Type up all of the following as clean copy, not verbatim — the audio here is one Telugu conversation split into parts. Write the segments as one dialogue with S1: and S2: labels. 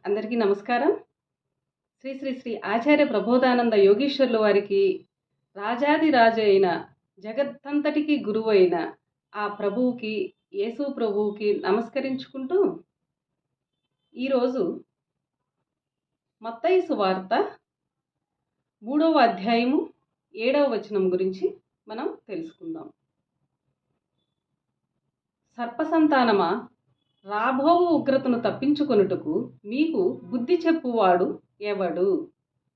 S1: అందరికీ నమస్కారం. శ్రీ శ్రీ శ్రీ ఆచార్య ప్రబోధానంద యోగీశ్వరుల వారికి రాజాదిరాజు అయిన జగత్తంతటికి గురువు అయిన ఆ ప్రభువుకి యేసు ప్రభువుకి నమస్కరించుకుంటూ ఈరోజు మత్తయి సువార్త 3వ అధ్యాయము 7వ వచనం గురించి మనం తెలుసుకుందాం. సర్పసంతానమా, రాబోవు ఉగ్రతను తప్పించుకొనుటకు మీకు బుద్ధి చెప్పువాడు ఎవడు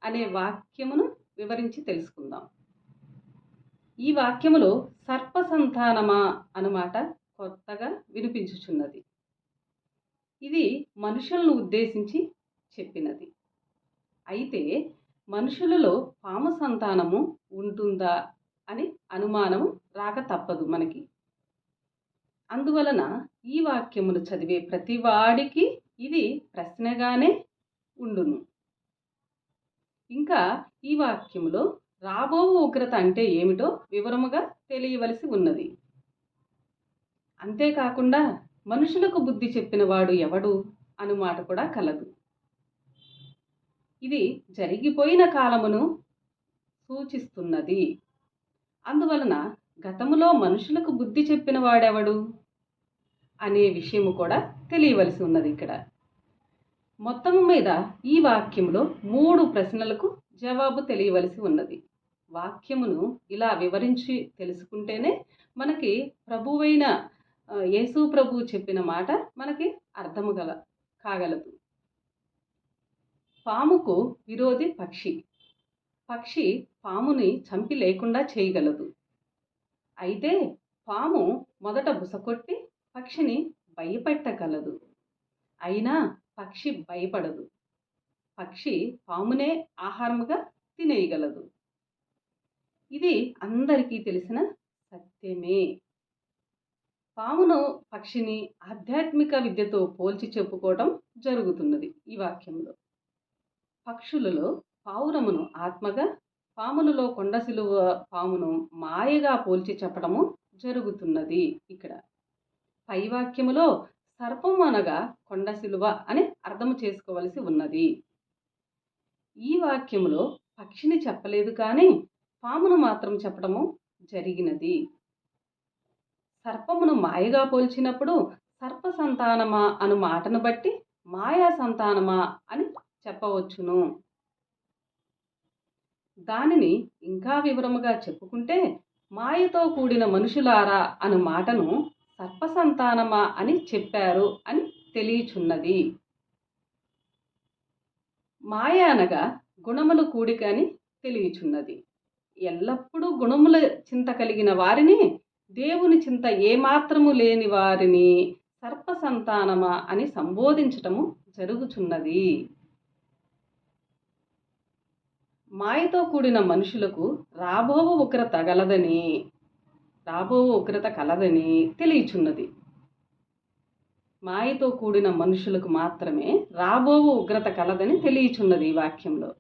S1: అనే వాక్యమును వివరించి తెలుసుకుందాం. ఈ వాక్యములో సర్పసంతానమా అన్నమాట కొత్తగా వినిపించుచున్నది. ఇది మనుషులను ఉద్దేశించి చెప్పినది. అయితే మనుషులలో పాము సంతానము ఉంటుందా అని అనుమానము రాక తప్పదు మనకి. అందువలన ఈ వాక్యమును చదివే ప్రతి వాడికి ఇది ప్రశ్నగానే ఉండును. ఇంకా ఈ వాక్యములో రాబో ఉగ్రత అంటే ఏమిటో వివరముగా తెలియవలసి ఉన్నది. అంతేకాకుండా మనుషులకు బుద్ధి చెప్పిన వాడు ఎవడు అను మాట కూడా కలదు. ఇది జరిగిపోయిన కాలమును సూచిస్తున్నది. అందువలన గతములో మనుషులకు బుద్ధి చెప్పిన వాడెవడు అనే విషయము కూడా తెలియవలసి ఉన్నది. ఇక్కడ మొత్తము మీద ఈ వాక్యములో 3 ప్రశ్నలకు జవాబు తెలియవలసి ఉన్నది. వాక్యమును ఇలా వివరించి తెలుసుకుంటేనే మనకి ప్రభువైన యేసు ప్రభు చెప్పిన మాట మనకి అర్థము కాగలదు. పాముకు విరోధి పక్షి. పక్షి పాముని చంపి లేకుండా చేయగలదు. అయితే పాము మొదట బుసకొట్టి పక్షిని భయపెట్టగలదు. అయినా పక్షి భయపడదు. పక్షి పామునే ఆహారముగా తినేయగలదు. ఇది అందరికీ తెలిసిన సత్యమే. పామును పక్షిని ఆధ్యాత్మిక విద్యతో పోల్చి చెప్పుకోవడం జరుగుతున్నది ఈ వాక్యంలో. పక్షులలో పావురమును ఆత్మగా, పాములలో కొండసిలువ పామును మాయగా పోల్చి చెప్పడము జరుగుతున్నది. ఇక్కడ పై వాక్యములో సర్పము అనగా కొండసిలువ అని అర్థం చేసుకోవలసి ఉన్నది. ఈ వాక్యములో పక్షిని చెప్పలేదు కానీ పామును మాత్రం చెప్పడము జరిగినది. సర్పమును మాయగా పోల్చినప్పుడు సర్ప సంతానమా అను మాటను బట్టి మాయా సంతానమా అని చెప్పవచ్చును. దానిని ఇంకా వివరముగా చెప్పుకుంటే మాయతో కూడిన మనుషులారా అను మాటను సర్పసంతానమా అని చెప్పారు అని తెలియచున్నది. మాయ అనగా గుణములు కూడిక అని తెలియచున్నది. ఎల్లప్పుడూ గుణముల చింత కలిగిన వారిని, దేవుని చింత ఏమాత్రము లేని వారిని సర్పసంతానమా అని సంబోధించటము జరుగుచున్నది. మాయతో కూడిన మనుషులకు రాబో ఉగ్రత కలదని తెలియచున్నది. మాయతో కూడిన మనుషులకు మాత్రమే రాబో ఉగ్రత కలదని తెలియచున్నది ఈ వాక్యంలో.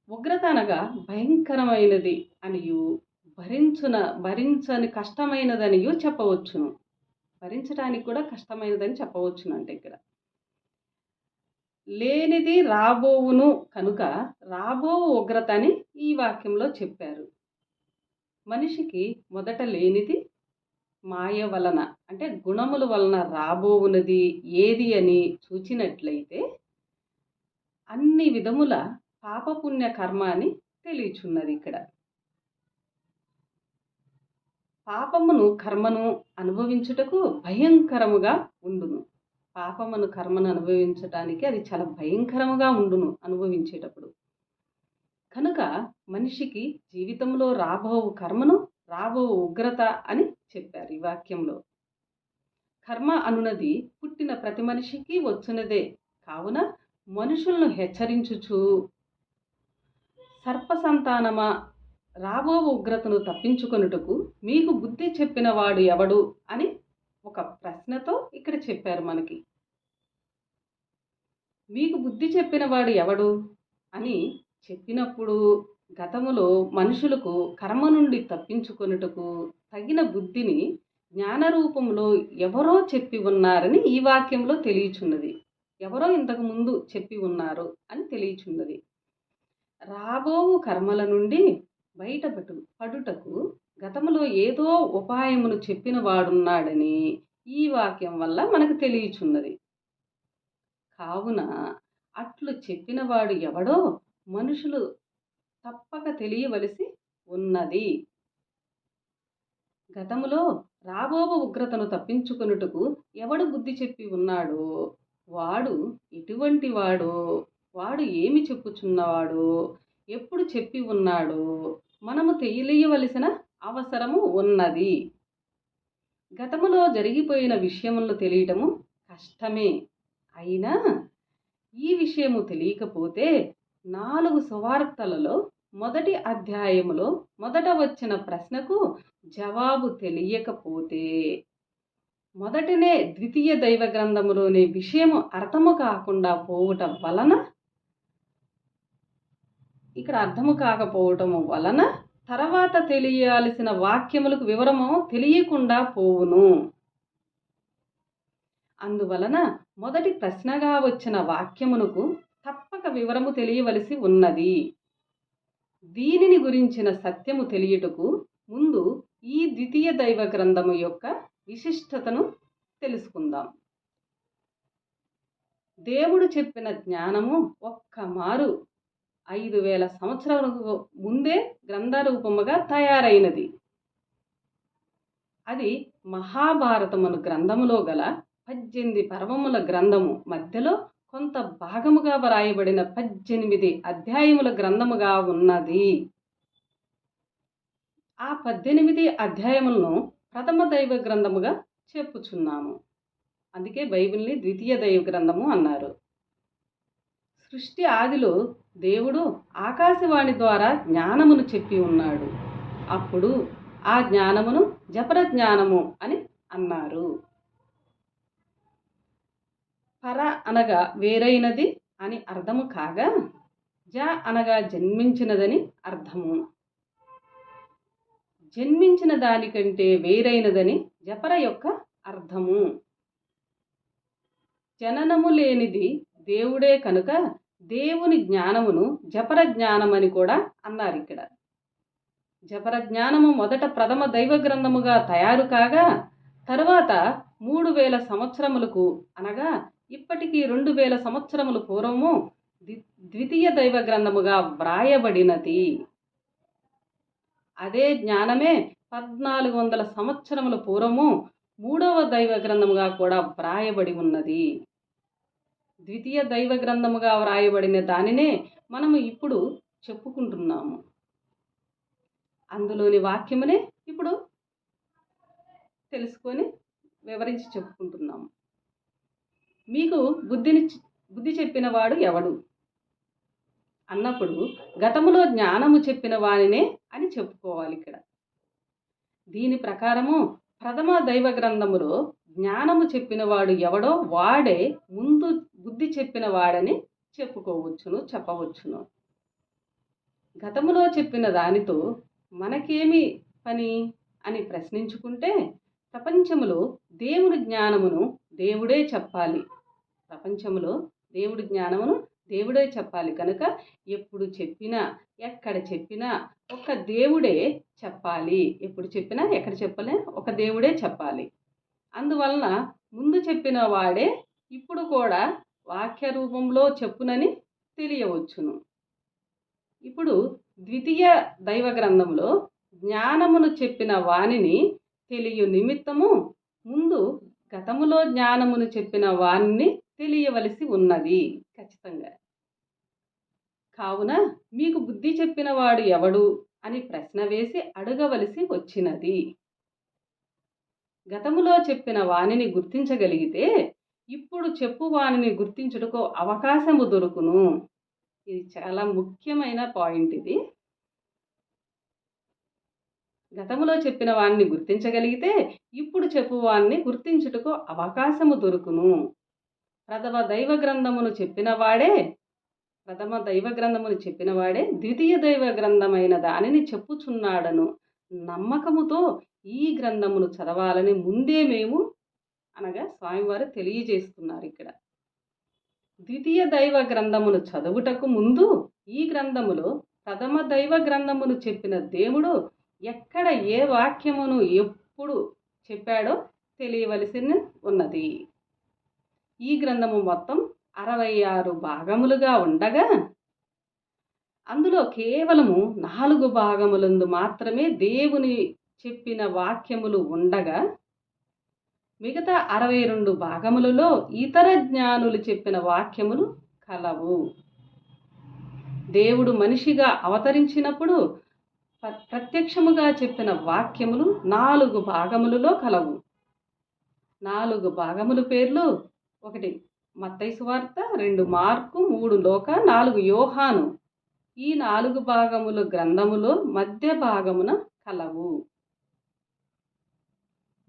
S1: ఉగ్రత అనగా భయంకరమైనది అనియు, భరించని కష్టమైనదనియు చెప్పవచ్చును. భరించడానికి కూడా కష్టమైనదని చెప్పవచ్చును. అంటే ఇక్కడ లేనిది రాబోవును కనుక రాబో ఉగ్రత అని ఈ వాక్యంలో చెప్పారు. మనిషికి మొదట లేనిది మాయ వలన అంటే గుణముల వలన రాబోవునది ఏది అని చూచినట్లయితే అన్ని విధముల పాపపుణ్య కర్మ అని తెలియచున్నది. ఇక్కడ పాపమును కర్మను అనుభవించుటకు భయంకరముగా ఉండును. పాపమును కర్మను అనుభవించటానికి అది చాలా భయంకరముగా ఉండును అనుభవించేటప్పుడు. కనుక మనిషికి జీవితంలో రాబోవు కర్మను, రాబోవు ఉగ్రత అని చెప్పారు ఈ వాక్యంలో. కర్మ అనున్నది పుట్టిన ప్రతి మనిషికి వచ్చున్నదే. కావున మనుషులను హెచ్చరించుచు సర్పసంతానమా, రాబో ఉగ్రతను తప్పించుకొనుటకు మీకు బుద్ధి చెప్పిన వాడు ఎవడు అని ఒక ప్రశ్నతో ఇక్కడ చెప్పారు మనకి. మీకు బుద్ధి చెప్పిన వాడు ఎవడు అని చెప్పినప్పుడు గతములో మనుషులకు కర్మ నుండి తప్పించుకొనుటకు తగిన బుద్ధిని జ్ఞాన రూపంలో ఎవరో చెప్పి ఉన్నారని ఈ వాక్యంలో తెలియచున్నది. ఎవరో ఇంతకు ముందు చెప్పి ఉన్నారు అని తెలియచున్నది. రాబోవు కర్మల నుండి పడుటకు గతములో ఏదో ఉపాయమును చెప్పిన వాడున్నాడని ఈ వాక్యం వల్ల మనకు తెలియచున్నది. కావున అట్లు చెప్పినవాడు ఎవడో మనుషులు తప్పక తెలియవలసి ఉన్నది. గతములో రాబోవు ఉగ్రతను తప్పించుకొనుటకు ఎవడు బుద్ధి చెప్పి ఉన్నాడో వాడు ఎటువంటి వాడో, వాడు ఏమి చెప్పుచున్నవాడో, ఎప్పుడు చెప్పి ఉన్నాడో మనము తెలియవలసిన అవసరము ఉన్నది. గతములో జరిగిపోయిన విషయములు తెలియటము కష్టమే. అయినా ఈ విషయము తెలియకపోతే 4 సువార్తలలో మొదటి అధ్యాయములో మొదట వచ్చిన ప్రశ్నకు జవాబు తెలియకపోతే మొదటనే ద్వితీయ దైవ గ్రంథములోని విషయము అర్థము కాకుండా పోవటం వలన అర్థము కాకపోవటము వలన తర్వాత తెలియాల్సిన వాక్యములకు వివరము తెలియకుండా పోవును. అందువలన మొదటి ప్రశ్నగా వచ్చిన వాక్యమునకు తప్పక వివరము తెలియవలసి ఉన్నది. దీనిని గురించిన సత్యము తెలియుటకు ముందు ఈ ద్వితీయ దైవ గ్రంథము యొక్క విశిష్టతను తెలుసుకుందాం. దేవుడు చెప్పిన జ్ఞానము ఒక్కమారు 5000 సంవత్సరాలకు ముందే గ్రంథరూపముగా తయారైనది. అది మహాభారతమును గ్రంథములో గల 18 పర్వముల గ్రంథము మధ్యలో కొంత భాగముగా వ్రాయబడిన 18 అధ్యాయముల గ్రంథముగా ఉన్నది. ఆ 18 అధ్యాయములను ప్రథమ దైవ గ్రంథముగా చెప్పుచున్నాము. అందుకే బైబిల్ని ద్వితీయ దైవ గ్రంథము అన్నారు. సృష్టి ఆదిలో దేవుడు ఆకాశవాణి ద్వారా జ్ఞానమును చెప్పి ఉన్నాడు. అప్పుడు ఆ జ్ఞానమును జపర జ్ఞానము అని అన్నారు. పర అనగా వేరైనది అని అర్థము కాగా జ అనగా జన్మించినదని అర్థము. జన్మించిన దానికంటే వేరైనదని జపర యొక్క అర్థము. జననము లేనిది దేవుడే కనుక దేవుని జ్ఞానమును జపర జ్ఞానమని కూడా అన్నారు. ఇక్కడ జపర జ్ఞానము మొదట ప్రథమ దైవ గ్రంథముగా తయారు కాగా తరువాత 3000 సంవత్సరములకు అనగా ఇప్పటికీ 2000 సంవత్సరముల పూర్వము ద్వితీయ దైవ గ్రంథముగా వ్రాయబడినది. అదే జ్ఞానమే 1400 సంవత్సరముల పూర్వము 3వ దైవ గ్రంథముగా కూడా వ్రాయబడి ఉన్నది. ద్వితీయ దైవ గ్రంథముగా వ్రాయబడిన దానినే మనము ఇప్పుడు చెప్పుకుంటున్నాము. అందులోని వాక్యమునే ఇప్పుడు తెలుసుకొని వివరించి చెప్పుకుంటున్నాము. మీకు బుద్ధి చెప్పిన వాడు ఎవడు అన్నప్పుడు గతములో జ్ఞానము చెప్పిన వానినే అని చెప్పుకోవాలి. ఇక్కడ దీని ప్రకారము ప్రథమ దైవ గ్రంథములో జ్ఞానము చెప్పిన వాడు ఎవడో వాడే ముందు బుద్ధి చెప్పిన వాడని చెప్పవచ్చును. గతములో చెప్పిన దానితో మనకేమి పని అని ప్రశ్నించుకుంటే ప్రపంచములో దేవుడి జ్ఞానమును దేవుడే చెప్పాలి. ప్రపంచంలో దేవుడి జ్ఞానమును దేవుడే చెప్పాలి కనుక ఎప్పుడు చెప్పినా ఎక్కడ చెప్పినా ఒక దేవుడే చెప్పాలి. ఎప్పుడు చెప్పినా ఎక్కడ చెప్పలే ఒక దేవుడే చెప్పాలి. అందువలన ముందు చెప్పిన వాడే ఇప్పుడు కూడా వాక్య రూపంలో చెప్పునని తెలియవచ్చును. ఇప్పుడు ద్వితీయ దైవ గ్రంథంలో జ్ఞానమును చెప్పిన వానిని తెలియ నిమిత్తము ముందు గతములో జ్ఞానమును చెప్పిన వానిని తెలియవలసి ఉన్నది ఖచ్చితంగా. కావున మీకు బుద్ధి చెప్పిన వాడు ఎవడు అని ప్రశ్న వేసి అడగవలసి వచ్చినది. గతములో చెప్పిన వానిని గుర్తించగలిగితే ఇప్పుడు చెప్పు వానిని గుర్తించుటకు అవకాశము దొరుకును. ఇది చాలా ముఖ్యమైన పాయింట్. ఇది గతములో చెప్పిన వానిని గుర్తించగలిగితే ఇప్పుడు చెప్పు వానిని గుర్తించుటకు అవకాశము దొరుకును. ప్రథమ దైవ గ్రంథమును చెప్పిన వాడే ద్వితీయ దైవ గ్రంథమైన దానిని చెప్పుచున్నాడను నమ్మకముతో ఈ గ్రంథమును చదవాలని ముందే మేము అనగా స్వామివారు తెలియజేస్తున్నారు. ఇక్కడ ద్వితీయ దైవ గ్రంథమును చదువుటకు ముందు ఈ గ్రంథములో ప్రథమ దైవ గ్రంథమును చెప్పిన దేవుడు ఎక్కడ ఏ వాక్యమును ఎప్పుడు చెప్పాడో తెలియవలసి ఉన్నది. ఈ గ్రంథము మొత్తం 66 భాగములుగా ఉండగా అందులో కేవలము 4 భాగములందు మాత్రమే దేవుని చెప్పిన వాక్యములు ఉండగా మిగతా 62 భాగములలో ఇతర జ్ఞానులు చెప్పిన వాక్యములు కలవు. దేవుడు మనిషిగా అవతరించినప్పుడు ప్రత్యక్షముగా చెప్పిన వాక్యములు 4 భాగములలో కలవు. 4 భాగముల పేర్లు: 1 మత్తయి సువార్త, 2 మార్కు, 3 లూకా, 4 యోహాను. ఈ 4 భాగముల గ్రంథములో మధ్య భాగమున కలవు.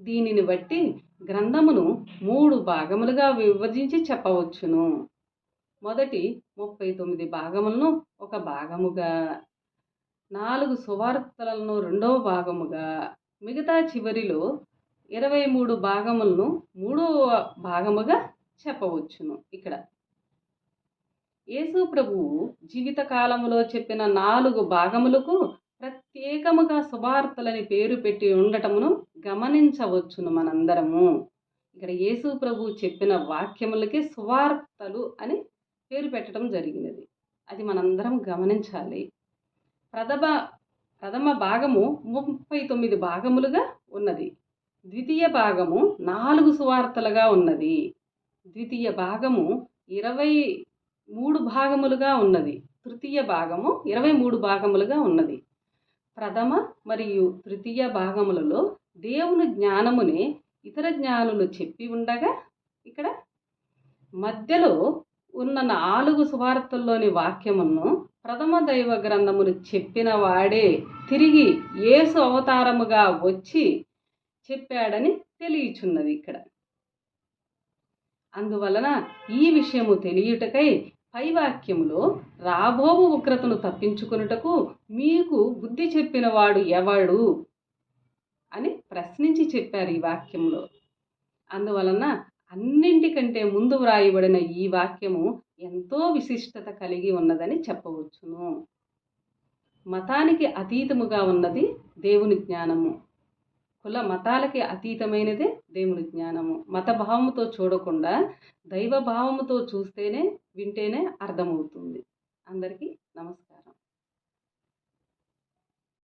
S1: దీనిని బట్టి గ్రంథమును 3 భాగములుగా విభజించి చెప్పవచ్చును. మొదటి 39 భాగములను ఒక భాగముగా, 4 సువార్తలను రెండవ భాగముగా, మిగతా చివరిలో 23 భాగములను 3వ భాగముగా చెప్పవచ్చును. ఇక్కడ యేసు ప్రభువు జీవిత కాలములో చెప్పిన 4 భాగములకు ప్రత్యేకముగా సువార్తలని పేరు పెట్టి ఉండటమును గమనించవచ్చును మనందరము. ఇక్కడ యేసు ప్రభువు చెప్పిన వాక్యములకి సువార్తలు అని పేరు పెట్టడం జరిగినది. అది మనందరం గమనించాలి. ప్రథమ భాగము 39 భాగములుగా ఉన్నది. ద్వితీయ భాగము 4 సువార్తలుగా ఉన్నది. ద్వితీయ భాగము 23 భాగములుగా ఉన్నది. తృతీయ భాగము 23 భాగములుగా ఉన్నది. ప్రథమ మరియు తృతీయ భాగములలో దేవుని జ్ఞానమునే ఇతర జ్ఞానులు చెప్పి ఉండగా, ఇక్కడ మధ్యలో ఉన్న 4 సువార్తల్లోని వాక్యమును ప్రథమ దైవ గ్రంథమును చెప్పిన వాడే తిరిగి యేసు అవతారముగా వచ్చి చెప్పాడని తెలియచున్నది ఇక్కడ. అందువలన ఈ విషయము తెలియుటకై పై వాక్యములో రాబోవు ఉగ్రతను తప్పించుకొనుటకు మీకు బుద్ధి చెప్పిన వాడు ఎవడు అని ప్రశ్నించి చెప్పారు ఈ వాక్యంలో. అందువలన అన్నింటికంటే ముందు వ్రాయబడిన ఈ వాక్యము ఎంతో విశిష్టత కలిగి ఉన్నదని చెప్పవచ్చును. మతానికి అతీతముగా ఉన్నది దేవుని జ్ఞానము. కుల మతాలకి అతీతమైనదే దేవుని జ్ఞానము. మత భావముతో చూడకుండా దైవ భావముతో చూస్తేనే వింటేనే అర్థమవుతుంది. అందరికీ నమస్కారం.